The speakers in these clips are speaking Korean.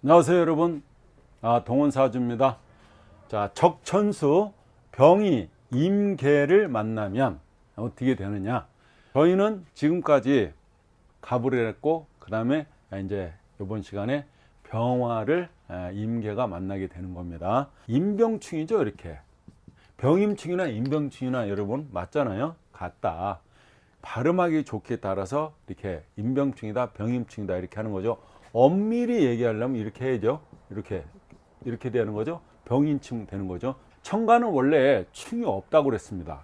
안녕하세요 여러분, 동원사주입니다. 자, 적천수 병이 임계를 만나면 어떻게 되느냐. 저희는 지금까지 가불을 했고, 그 다음에 이제 이번 시간에 병화를 임계가 만나게 되는 겁니다. 임병충이죠. 이렇게 병임충이나 임병충이나 여러분 맞잖아요. 같다. 발음하기 좋게 따라서 이렇게 임병충이다, 병임충이다 이렇게 하는 거죠. 엄밀히 얘기하려면 이렇게 해야죠. 이렇게 되는 거죠. 병인충 되는 거죠. 천간은 원래 충이 없다고 그랬습니다.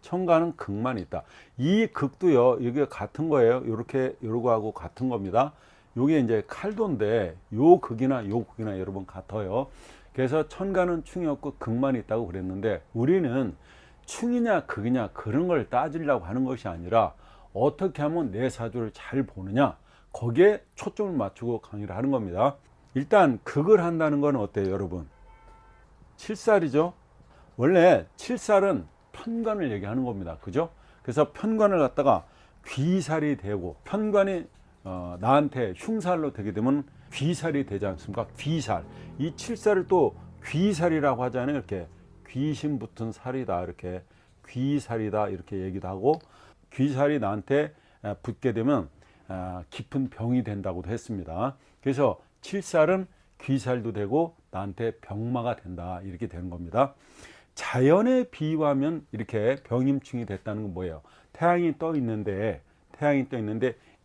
천간은 극만 있다. 이 극도요, 이게 같은 거예요. 요거 하고 같은 겁니다. 요게 이제 칼도인데 요 극이나 요 극이나 여러분 같아요. 그래서 천간은 충이 없고 극만 있다고 그랬는데, 우리는 충이냐 극이냐 그런 걸 따지려고 하는 것이 아니라 어떻게 하면 내 사주를 잘 보느냐, 거기에 초점을 맞추고 강의를 하는 겁니다. 일단 극을 한다는 건 어때요 여러분? 칠살이죠. 원래 칠살은 편관을 얘기하는 겁니다. 그죠? 그래서 편관을 갖다가 귀살이 되고, 편관이 나한테 흉살로 되게 되면 귀살이 되지 않습니까? 귀살. 이 칠살을 또 귀살이라고 하잖아요. 이렇게 귀신 붙은 살이다, 이렇게 귀살이다 이렇게 얘기도 하고, 귀살이 나한테 붙게 되면 깊은 병이 된다고도 했습니다. 그래서 칠살은 귀살도 되고 나한테 병마가 된다 이렇게 되는 겁니다. 자연에 비유하면 이렇게 병임충이 됐다는 건 뭐예요? 태양이 떠 있는데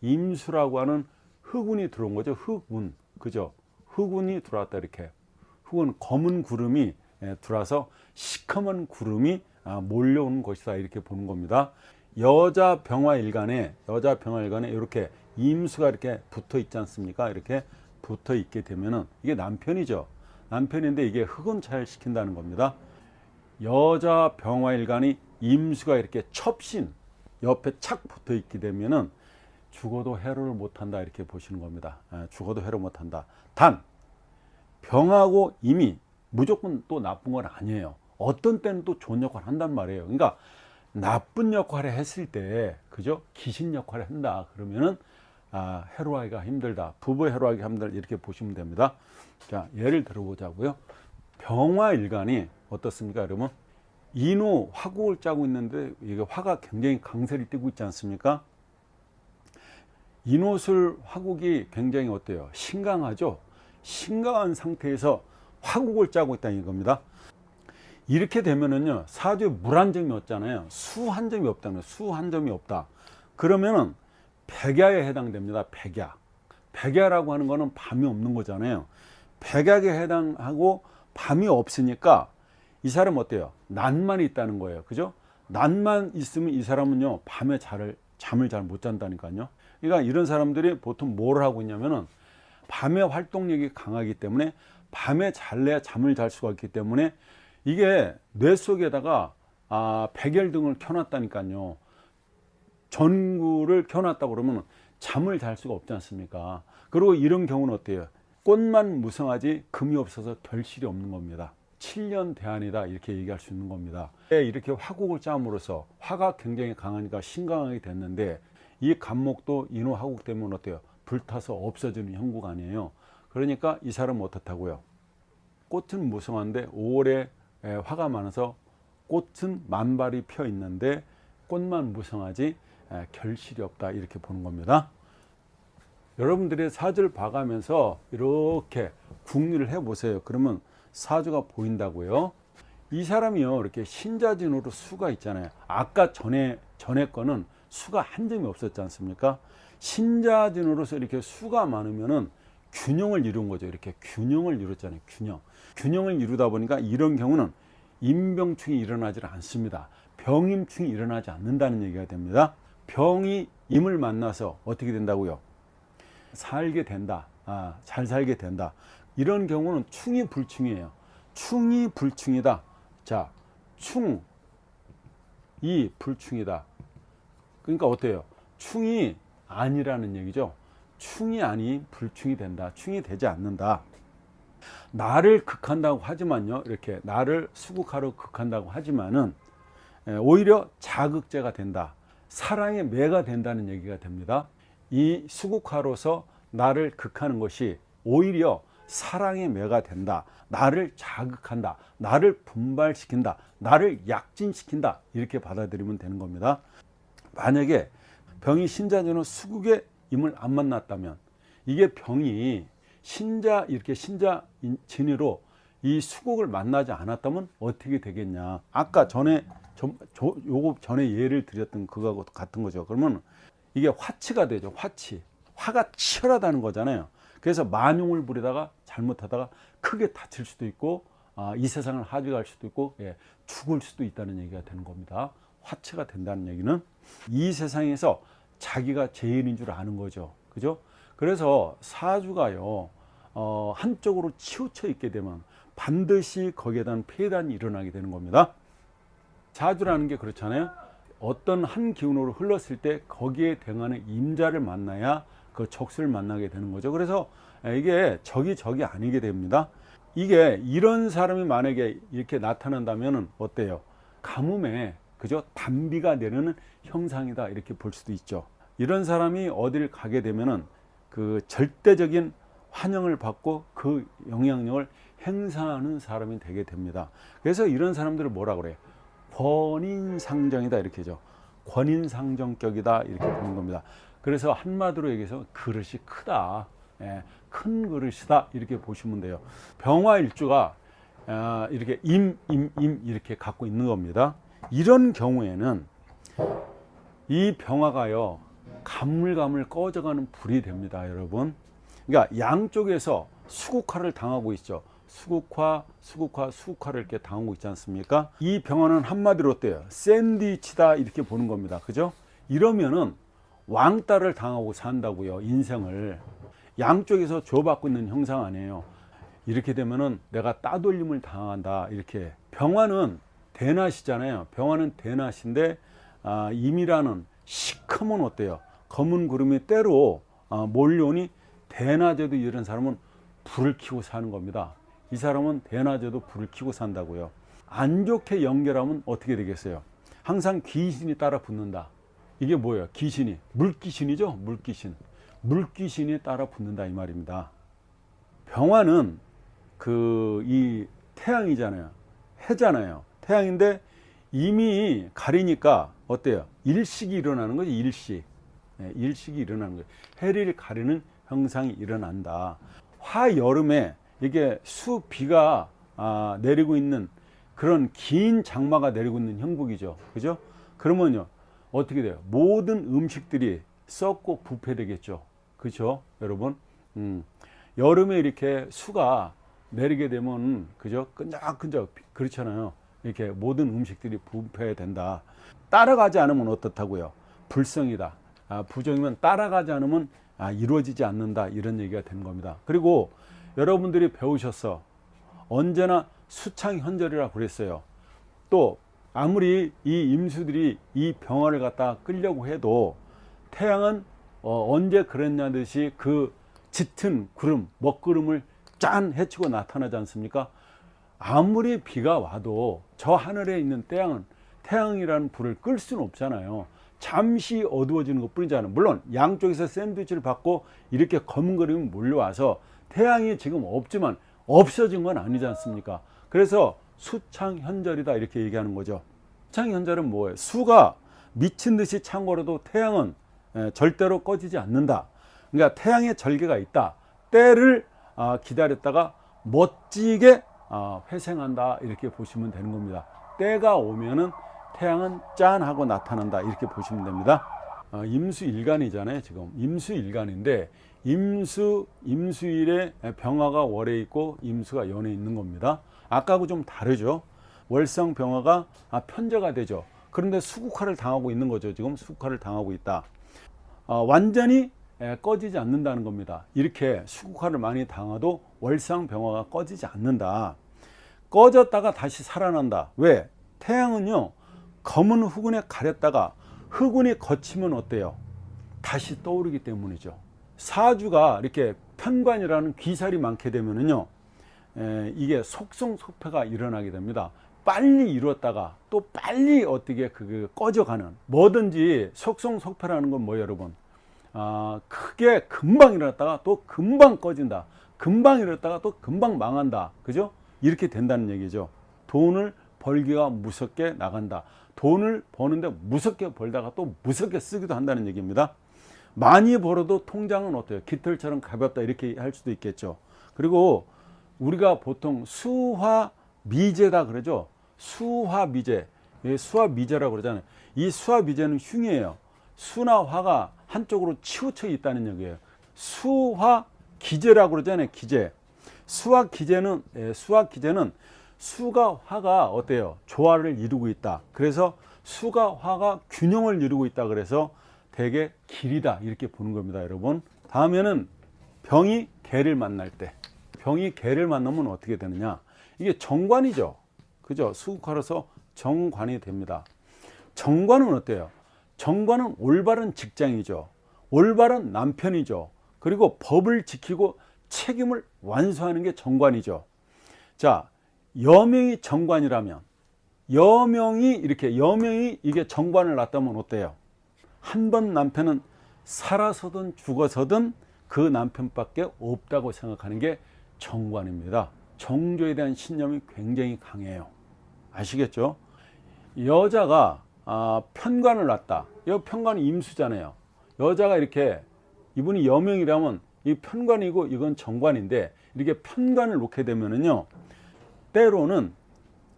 임수라고 하는 흑운이 들어온 거죠. 흑운, 그죠? 흑운이 들어왔다. 이렇게 흑운, 검은 구름이 들어와서 시커먼 구름이 몰려오는 것이다 이렇게 보는 겁니다. 여자 병화일간에 이렇게 임수가 이렇게 붙어 있지 않습니까? 이렇게 붙어 있게 되면은 이게 남편이죠. 남편인데 이게 흑운차를 시킨다는 겁니다. 여자 병화일간이 임수가 이렇게 첩신 옆에 착 붙어 있게 되면은 죽어도 해로를 못한다 이렇게 보시는 겁니다. 죽어도 해로 못한다. 단 병하고 임이 무조건 또 나쁜 건 아니에요. 어떤 때는 또 좋은 역할을 한단 말이에요. 그러니까 나쁜 역할을 했을 때, 그죠? 귀신 역할을 한다 그러면은 해로하기가 힘들다, 부부 해로하기가 힘들다 이렇게 보시면 됩니다. 자, 예를 들어보자고요. 병화일간이 어떻습니까 여러분? 인후 화국을 짜고 있는데 이게 화가 굉장히 강세를 띠고 있지 않습니까? 인호술 화국이 굉장히 어때요? 신강하죠? 신강한 상태에서 화국을 짜고 있다는 겁니다. 이렇게 되면은요, 사주에 물 한 점이 없잖아요. 수 한 점이 없다는 거예요. 수 한 점이 없다. 그러면은 백야에 해당됩니다. 백야. 백야라고 하는 거는 밤이 없는 거잖아요. 백약에 해당하고 밤이 없으니까 이 사람 어때요? 낮만 있다는 거예요. 그죠? 낮만 있으면 이 사람은요, 밤에 잠을 잘 못 잔다니까요. 그러니까 이런 사람들이 보통 뭘 하고 있냐면은 밤에 활동력이 강하기 때문에 밤에 잘래야 잠을 잘 수가 있기 때문에 이게 뇌 속에다가 백열등을 켜놨다니까요. 전구를 켜놨다고 그러면 잠을 잘 수가 없지 않습니까? 그리고 이런 경우는 어때요? 꽃만 무성하지 금이 없어서 결실이 없는 겁니다. 7년 대안이다 이렇게 얘기할 수 있는 겁니다. 이렇게 화국을 짬으로써 화가 굉장히 강하니까 신강하게 됐는데, 이 간목도 인후 화국 때문에 어때요? 불타서 없어지는 형국 아니에요. 그러니까 이 사람은 어떻다고요? 꽃은 무성한데 5월에 화가 많아서 꽃은 만발이 펴 있는데 꽃만 무성하지 결실이 없다 이렇게 보는 겁니다. 여러분들의 사주를 봐가면서 이렇게 궁리를 해보세요. 그러면 사주가 보인다고요. 이 사람이요, 이렇게 신자진으로 수가 있잖아요. 아까 전에 거는 수가 한 점이 없었지 않습니까? 신자진으로서 이렇게 수가 많으면은 균형을 이룬 거죠. 이렇게 균형을 이뤘잖아요. 균형을 이루다 보니까 이런 경우는 임병충이 일어나지 않습니다. 병임충이 일어나지 않는다는 얘기가 됩니다. 병이 임을 만나서 어떻게 된다고요? 살게 된다. 잘 살게 된다. 이런 경우는 충이 불충이에요. 충이 불충이다. 자, 충이 불충이다. 그러니까 어때요? 충이 아니라는 얘기죠. 충이 아닌 불충이 된다. 충이 되지 않는다. 나를 극한다고 하지만요, 이렇게 나를 수국하러 극한다고 하지만은 오히려 자극제가 된다. 사랑의 매가 된다는 얘기가 됩니다. 이 수국화로서 나를 극하는 것이 오히려 사랑의 매가 된다, 나를 자극한다, 나를 분발시킨다, 나를 약진시킨다, 이렇게 받아들이면 되는 겁니다. 만약에 병이 신자진후 수국의 임을 안 만났다면, 이게 병이 이렇게 신자 진으로 이 수국을 만나지 않았다면 어떻게 되겠냐. 아까 요거 전에 예를 드렸던 그거하고 같은 거죠. 그러면 이게 화치가 되죠. 화가 치열하다는 거잖아요. 그래서 만용을 부리다가 잘못하다가 크게 다칠 수도 있고, 이 세상을 하직할 수도 있고, 죽을 수도 있다는 얘기가 되는 겁니다. 화치가 된다는 얘기는 이 세상에서 자기가 죄인인 줄 아는 거죠. 그죠? 그래서 사주가요, 한쪽으로 치우쳐 있게 되면 반드시 거기에 대한 폐단이 일어나게 되는 겁니다. 사주라는 게 그렇잖아요. 어떤 한 기운으로 흘렀을 때 거기에 대응하는 임자를 만나야 그 적수를 만나게 되는 거죠. 그래서 이게 적이 아니게 됩니다. 이게 이런 사람이 만약에 이렇게 나타난다면 어때요? 가뭄에 그죠? 단비가 내리는 형상이다, 이렇게 볼 수도 있죠. 이런 사람이 어디를 가게 되면은 그 절대적인 환영을 받고 그 영향력을 행사하는 사람이 되게 됩니다. 그래서 이런 사람들을 뭐라 그래요? 권인상정이다, 이렇게죠. 권인상정격이다, 이렇게 보는 겁니다. 그래서 한마디로 얘기해서 그릇이 크다, 큰 그릇이다, 이렇게 보시면 돼요. 병화일주가 이렇게 임 이렇게 갖고 있는 겁니다. 이런 경우에는 이 병화가요, 가물가물 꺼져가는 불이 됩니다, 여러분. 그러니까 양쪽에서 수국화를 당하고 있죠. 수국화를 이렇게 당하고 있지 않습니까? 이 병화는 한마디로 어때요? 샌드위치다, 이렇게 보는 겁니다. 그죠? 이러면은 왕따를 당하고 산다고요, 인생을. 양쪽에서 줘받고 있는 형상 아니에요. 이렇게 되면은 내가 따돌림을 당한다, 이렇게. 병화는 대낮이잖아요. 병화는 대낮인데, 임이라는 시커먼 어때요? 검은 구름이 때로 몰려오니 대낮에도 이런 사람은 불을 켜고 사는 겁니다. 이 사람은 대낮에도 불을 켜고 산다고요. 안 좋게 연결하면 어떻게 되겠어요? 항상 귀신이 따라 붙는다. 이게 뭐예요? 귀신이, 물귀신이죠. 물귀신이 따라 붙는다, 이 말입니다. 병화는 이 태양이잖아요. 해잖아요. 태양인데 이미 가리니까 어때요? 일식이 일어나는 거죠. 일식이 일어나는 거예요. 해를 가리는 현상이 일어난다. 화여름에 이게 수비가 내리고 있는 그런 긴 장마가 내리고 있는 형국이죠. 그죠? 그러면요, 어떻게 돼요? 모든 음식들이 썩고 부패되겠죠. 그죠, 여러분? 여름에 이렇게 수가 내리게 되면, 그죠? 끈적끈적, 그렇잖아요. 이렇게 모든 음식들이 부패된다. 따라가지 않으면 어떻다고요? 불성이다. 부정이면 따라가지 않으면 이루어지지 않는다, 이런 얘기가 되는 겁니다. 그리고 여러분들이 배우셨어. 언제나 수창현절이라고 그랬어요. 또 아무리 이 임수들이 이 병화를 갖다 끌려고 해도 태양은 언제 그랬냐 듯이 그 짙은 구름, 먹구름을 짠 헤치고 나타나지 않습니까? 아무리 비가 와도 저 하늘에 있는 태양이라는 불을 끌 수는 없잖아요. 잠시 어두워지는 것 뿐이잖아요. 물론 양쪽에서 샌드위치를 받고 이렇게 검은 그림이 몰려와서 태양이 지금 없지만 없어진 건 아니지 않습니까? 그래서 수창현절이다, 이렇게 얘기하는 거죠. 수창현절은 뭐예요? 수가 미친 듯이 창궐해도 태양은 절대로 꺼지지 않는다. 그러니까 태양의 절개가 있다. 때를 기다렸다가 멋지게 회생한다, 이렇게 보시면 되는 겁니다. 때가 오면은 태양은 짠 하고 나타난다, 이렇게 보시면 됩니다. 임수일간이잖아요. 지금 임수일간인데 임수일에 병화가 월에 있고 임수가 연에 있는 겁니다. 아까하고 좀 다르죠. 월성 병화가 편제가 되죠. 그런데 수국화를 당하고 있는 거죠. 지금 수국화를 당하고 있다. 완전히 꺼지지 않는다는 겁니다. 이렇게 수국화를 많이 당해도 월상 병화가 꺼지지 않는다. 꺼졌다가 다시 살아난다. 왜? 태양은요, 검은 흑운에 가렸다가 흑운이 거치면 어때요? 다시 떠오르기 때문이죠. 사주가 이렇게 편관이라는 귀살이 많게 되면은요, 이게 속성속패가 일어나게 됩니다. 빨리 이뤘다가 또 빨리 어떻게 꺼져가는, 뭐든지 속성속패라는 건 뭐예요, 여러분? 크게 금방 일어났다가 또 금방 꺼진다. 금방 이뤘다가 또 금방 망한다. 그죠? 이렇게 된다는 얘기죠. 돈을 벌기가 무섭게 나간다. 돈을 버는데 무섭게 벌다가 또 무섭게 쓰기도 한다는 얘기입니다. 많이 벌어도 통장은 어때요? 깃털처럼 가볍다 이렇게 할 수도 있겠죠. 그리고 우리가 보통 수화미제다 그러죠. 수화미제, 수화미제라고 그러잖아요. 이 수화미제는 흉이에요. 수나 화가 한쪽으로 치우쳐 있다는 얘기예요. 수화기제라고 그러잖아요. 기제. 수화기제는 수가 화가 어때요? 조화를 이루고 있다. 그래서 수가 화가 균형을 이루고 있다. 그래서 되게 길이다 이렇게 보는 겁니다, 여러분. 다음에는 병이 개를 만날 때, 병이 개를 만나면 어떻게 되느냐? 이게 정관이죠. 그죠? 수국화로서 정관이 됩니다. 정관은 어때요? 정관은 올바른 직장이죠. 올바른 남편이죠. 그리고 법을 지키고 책임을 완수하는 게 정관이죠. 자, 여명이 정관이라면, 여명이 이게 정관을 놨다면 어때요? 한 번 남편은 살아서든 죽어서든 그 남편밖에 없다고 생각하는 게 정관입니다. 정조에 대한 신념이 굉장히 강해요. 아시겠죠? 여자가 편관을 놨다. 이 편관이 임수잖아요. 여자가 이렇게, 이분이 여명이라면 이 편관이고 이건 정관인데, 이렇게 편관을 놓게 되면은요, 때로는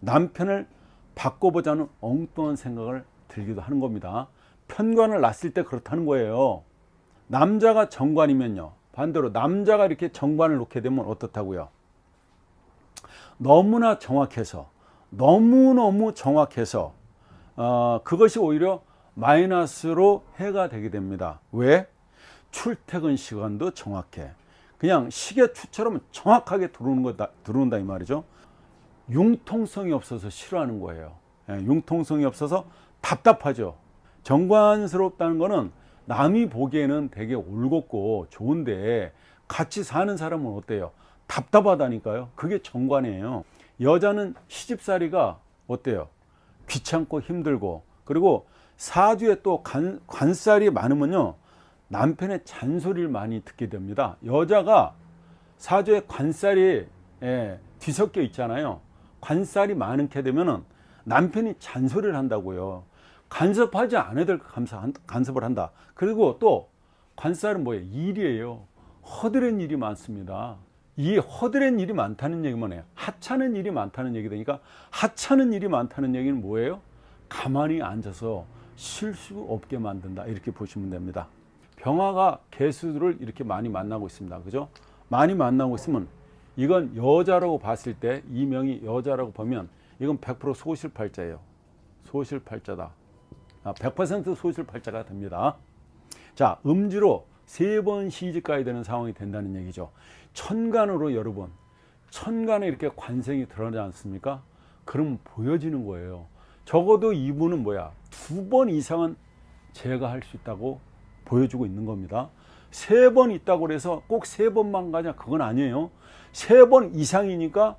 남편을 바꿔보자는 엉뚱한 생각을 들기도 하는 겁니다. 편관을 놨을 때 그렇다는 거예요. 남자가 정관이면요, 반대로 남자가 이렇게 정관을 놓게 되면 어떻다고요? 너무나 정확해서, 너무너무 정확해서 그것이 오히려 마이너스로 해가 되게 됩니다. 왜? 출퇴근 시간도 정확해. 그냥 시계추처럼 정확하게 들어온다 이 말이죠. 융통성이 없어서 싫어하는 거예요. 융통성이 없어서 답답하죠. 정관스럽다는 거는 남이 보기에는 되게 올곧고 좋은데 같이 사는 사람은 어때요? 답답하다니까요. 그게 정관이에요. 여자는 시집살이가 어때요? 귀찮고 힘들고, 그리고 사주에 또 관살이 많으면요, 남편의 잔소리를 많이 듣게 됩니다. 여자가 사주에 관살이 뒤섞여 있잖아요. 관살이 많게 되면은 남편이 잔소리를 한다고요. 간섭하지 않아도 간섭을 한다. 그리고 또 관살은 뭐예요? 일이에요. 허드렛 일이 많습니다. 이 허드렛 일이 많다는 얘기만 해요. 하찮은 일이 많다는 얘기 되니까, 하찮은 일이 많다는 얘기는 뭐예요? 가만히 앉아서 쉴 수 없게 만든다 이렇게 보시면 됩니다. 병화가 개수들을 이렇게 많이 만나고 있습니다. 그죠? 많이 만나고 있으면 이건 여자라고 봤을 때, 이 명이 여자라고 보면 이건 100% 소실팔자예요. 소실팔자다. 100% 소실팔자가 됩니다. 자, 음지로 3번 시집 가야 되는 상황이 된다는 얘기죠. 천간으로, 여러분, 천간에 이렇게 관생이 드러나지 않습니까? 그럼 보여지는 거예요. 적어도 이분은 2번 이상은 제가 할 수 있다고 보여주고 있는 겁니다. 3번 있다고 해서 꼭 3번만 가냐? 그건 아니에요. 3번 이상이니까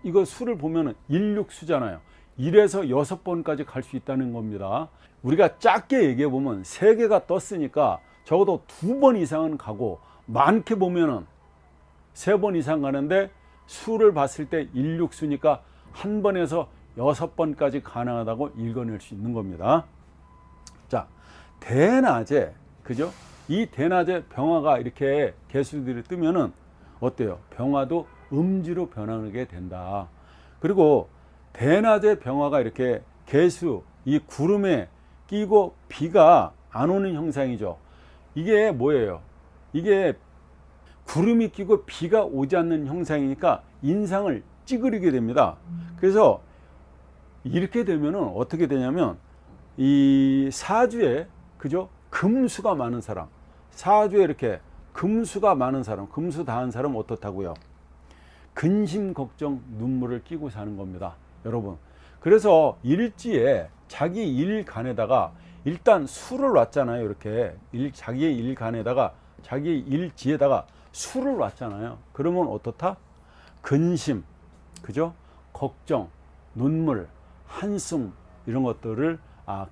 이거 수를 보면은 16수잖아요. 1에서 6번까지 갈 수 있다는 겁니다. 우리가 작게 얘기해 보면 3개가 떴으니까 적어도 2번 이상은 가고, 많게 보면은 3번 이상 가는데 수를 봤을 때 16수니까 한 번에서 6번까지 가능하다고 읽어낼 수 있는 겁니다. 자, 대낮에, 그죠? 이 대낮에 병화가 이렇게 개수들이 뜨면은 어때요? 병화도 음지로 변하게 된다. 그리고 대낮에 병화가 이렇게 개수, 이 구름에 끼고 비가 안 오는 형상이죠. 이게 뭐예요? 이게 구름이 끼고 비가 오지 않는 형상이니까 인상을 찌그리게 됩니다. 그래서 이렇게 되면은 어떻게 되냐면, 이 사주에, 그죠? 금수가 많은 사람, 사주에 이렇게 금수가 많은 사람, 금수 다한 사람은 어떻다고요? 근심, 걱정, 눈물을 끼고 사는 겁니다, 여러분. 그래서 일지에 자기 일간에다가 일단 수를 놨잖아요. 이렇게 자기의 일간에다가, 자기 일지에다가 수를 놨잖아요. 그러면 어떻다? 근심, 그죠? 걱정, 눈물, 한숨, 이런 것들을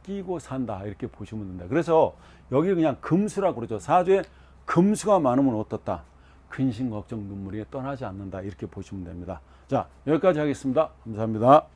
끼고 산다 이렇게 보시면 된다. 그래서 여기 그냥 금수라고 그러죠. 사주에 금수가 많으면 어떻다? 근심 걱정 눈물이 떠나지 않는다 이렇게 보시면 됩니다. 자, 여기까지 하겠습니다. 감사합니다.